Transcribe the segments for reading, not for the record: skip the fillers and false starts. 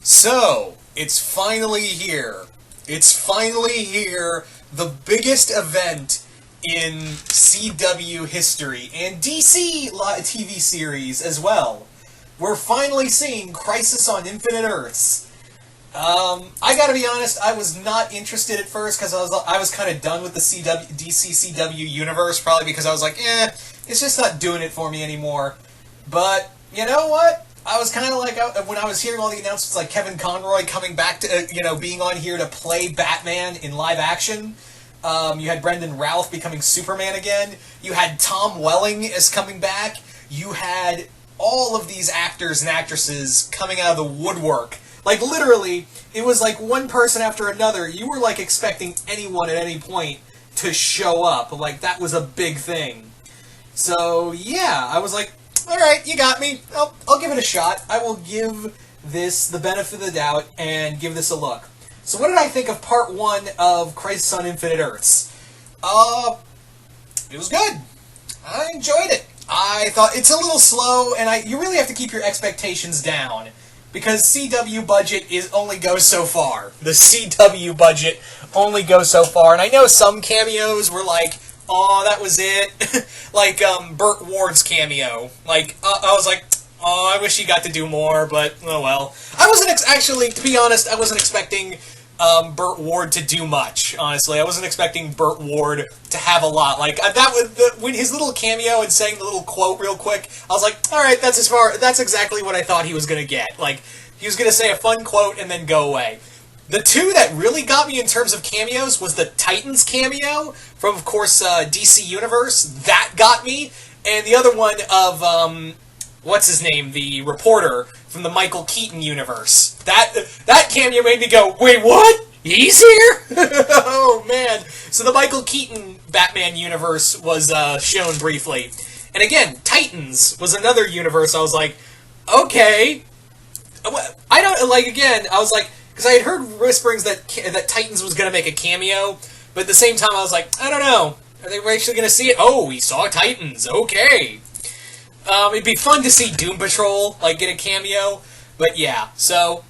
So, it's finally here. It's finally here. The biggest event in CW history and DC TV series as well. We're finally seeing Crisis on Infinite Earths. I gotta be honest, I was not interested at first because I was kind of done with the DC CW universe, probably because I was like, it's just not doing it for me anymore. But, you know what? I was kind of like, when I was hearing all the announcements, like Kevin Conroy coming back to, being on here to play Batman in live action. You had Brendan Routh becoming Superman again. You had Tom Welling as coming back. You had all of these actors and actresses coming out of the woodwork. Like, literally, it was like one person after another. You were, like, expecting anyone at any point to show up. Like, that was a big thing. So, yeah, I was like, alright, you got me. I'll give it a shot. I will give this the benefit of the doubt and give this a look. So what did I think of part 1 of Crisis on Infinite Earths? It was good. I enjoyed it. I thought it's a little slow, and you really have to keep your expectations down, because CW budget only goes so far. The CW budget only goes so far, and I know some cameos were like, oh, that was it. Like, Burt Ward's cameo. Like, I was like, oh, I wish he got to do more, but, oh well. I wasn't actually, to be honest, I wasn't expecting Burt Ward to do much, honestly. I wasn't expecting Burt Ward to have a lot. Like, when his little cameo and saying the little quote real quick, I was like, alright, that's exactly what I thought he was gonna get. Like, he was gonna say a fun quote and then go away. The two that really got me in terms of cameos was the Titans cameo from, of course, DC Universe. That got me. And the other one of, what's his name? The reporter from the Michael Keaton universe. That cameo made me go, wait, what? He's here? Oh, man. So the Michael Keaton Batman universe was shown briefly. And again, Titans was another universe. I was like, okay. I don't, like, again, I was like, because I had heard whisperings that Titans was going to make a cameo, but at the same time I was like, I don't know. Are they actually going to see it? Oh, we saw Titans. Okay. It'd be fun to see Doom Patrol, like, get a cameo. But yeah, so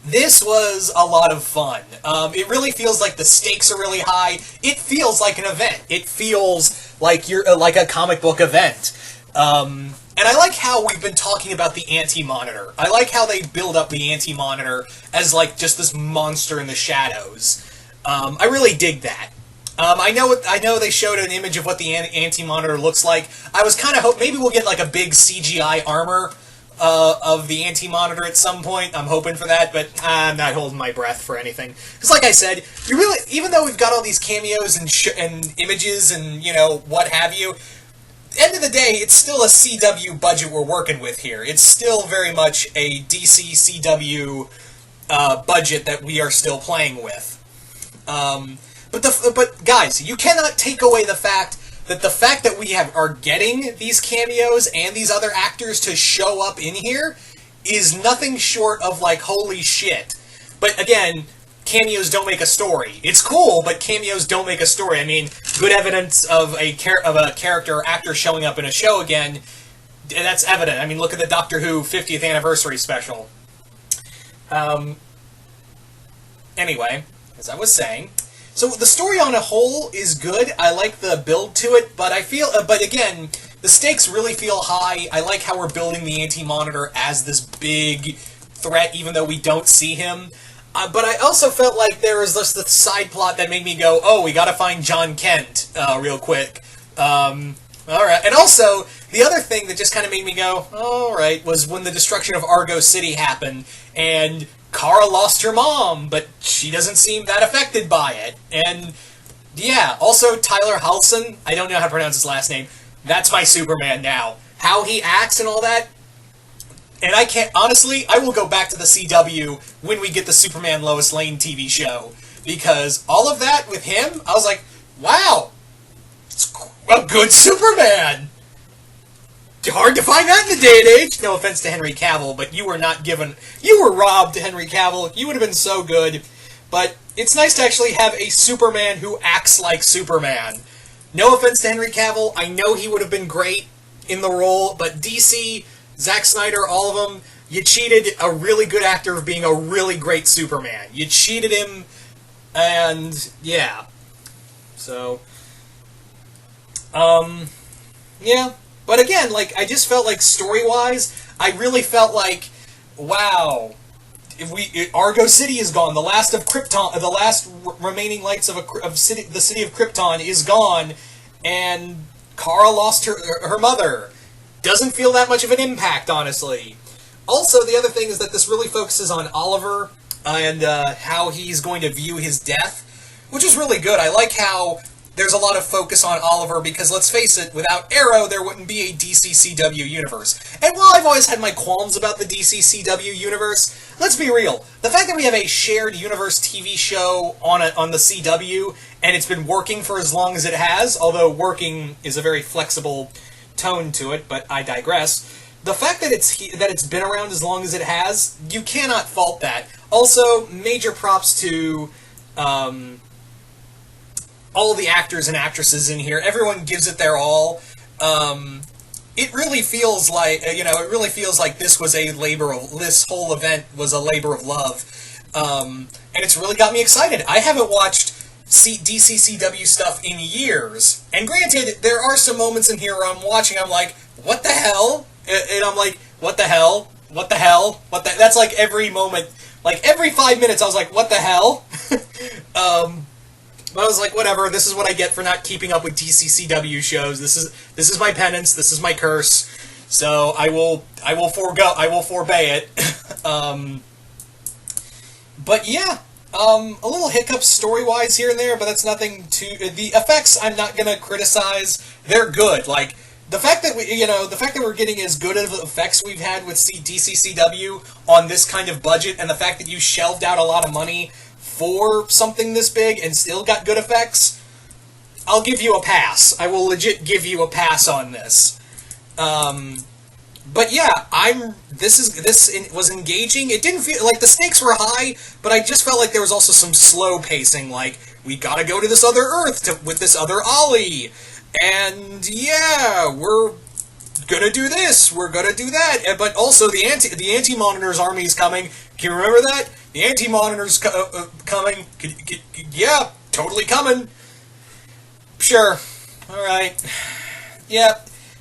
this was a lot of fun. It really feels like the stakes are really high. It feels like an event. It feels like you're like a comic book event. And I like how we've been talking about the Anti-Monitor. I like how they build up the Anti-Monitor as, like, just this monster in the shadows. I really dig that. I know they showed an image of what the Anti-Monitor looks like. I was kind of hoping maybe we'll get, like, a big CGI armor of the Anti-Monitor at some point. I'm hoping for that, but I'm not holding my breath for anything. Because, like I said, even though we've got all these cameos and images and, what have you, end of the day, it's still a CW budget we're working with here. It's still very much a DC CW budget that we are still playing with. But guys, you cannot take away the fact that we are getting these cameos and these other actors to show up in here is nothing short of like holy shit. But again, cameos don't make a story. It's cool, but cameos don't make a story. I mean, good evidence of a character or actor showing up in a show again, that's evident. I mean, look at the Doctor Who 50th anniversary special. Anyway, as I was saying, so the story on a whole is good. I like the build to it, but but again, the stakes really feel high. I like how we're building the Anti-Monitor as this big threat, even though we don't see him. But I also felt like there was just the side plot that made me go, oh, we gotta find John Kent real quick. Alright. And also, the other thing that just kind of made me go, alright, was when the destruction of Argo City happened, and Kara lost her mom, but she doesn't seem that affected by it. And, yeah, also Tyler Halson, I don't know how to pronounce his last name, that's my Superman now. How he acts and all that, and I can't, honestly, I will go back to the CW when we get the Superman Lois Lane TV show. Because all of that with him, I was like, wow, it's a good Superman. Hard to find that in the day and age. No offense to Henry Cavill, but you were robbed, Henry Cavill. You would have been so good. But it's nice to actually have a Superman who acts like Superman. No offense to Henry Cavill. I know he would have been great in the role, but DC, Zack Snyder, all of them, you cheated a really good actor of being a really great Superman. You cheated him, and yeah. So, yeah. But again, like, I just felt like story-wise, I really felt like, wow, Argo City is gone. The last of Krypton, the last remaining lights of the city of Krypton is gone, and Kara lost her mother. Doesn't feel that much of an impact, honestly. Also, the other thing is that this really focuses on Oliver and how he's going to view his death, which is really good. I like how there's a lot of focus on Oliver because, let's face it, without Arrow, there wouldn't be a DCCW universe. And while I've always had my qualms about the DCCW universe, let's be real. The fact that we have a shared universe TV show on the CW, and it's been working for as long as it has, although working is a very flexible tone to it, but I digress. The fact that it's been around as long as it has, you cannot fault that. Also, major props to all the actors and actresses in here. Everyone gives it their all. It really feels like, this whole event was a labor of love. And it's really got me excited. I haven't watched DCCW stuff in years. And granted, there are some moments in here where I'm watching, I'm like, what the hell? And I'm like, what the hell? What the hell? That's like every moment. Like, every 5 minutes I was like, what the hell? But I was like, whatever, this is what I get for not keeping up with DCCW shows. This is my penance, this is my curse. So I will forebay it. But yeah, a little hiccups story-wise here and there, but that's nothing too... The effects I'm not gonna criticize. They're good. Like, the fact that we're getting as good of effects we've had with DCCW on this kind of budget, and the fact that you shelved out a lot of money for something this big and still got good effects, I'll give you a pass. I will legit give you a pass on this. But yeah, this was engaging. It didn't feel like the stakes were high, but I just felt like there was also some slow pacing. Like, we gotta go to this other Earth with this other Ollie, and yeah, we're gonna do this, we're gonna do that, but also the Anti-Monitor's army is coming. Can you remember that? The Anti-Monitor's coming. Yeah, totally coming. Sure. Alright. Yeah.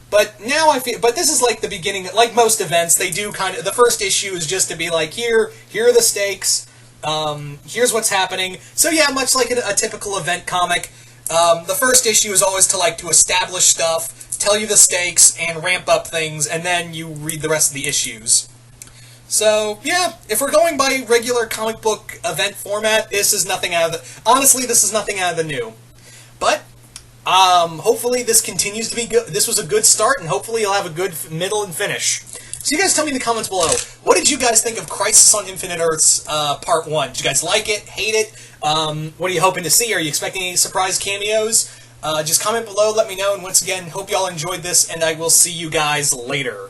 But now I feel... But this is like the beginning... Like most events, they do kind of... The first issue is just to be like, here are the stakes. Here's what's happening. So yeah, much like a typical event comic, the first issue is always to establish stuff, tell you the stakes, and ramp up things, and then you read the rest of the issues. So, yeah, if we're going by regular comic book event format, this is nothing out of the... Honestly, this is nothing out of the new. But, hopefully this continues to be good. This was a good start, and hopefully you'll have a good middle and finish. So you guys tell me in the comments below, what did you guys think of Crisis on Infinite Earths, Part 1? Did you guys like it? Hate it? What are you hoping to see? Are you expecting any surprise cameos? Just comment below, let me know, and once again, hope y'all enjoyed this, and I will see you guys later.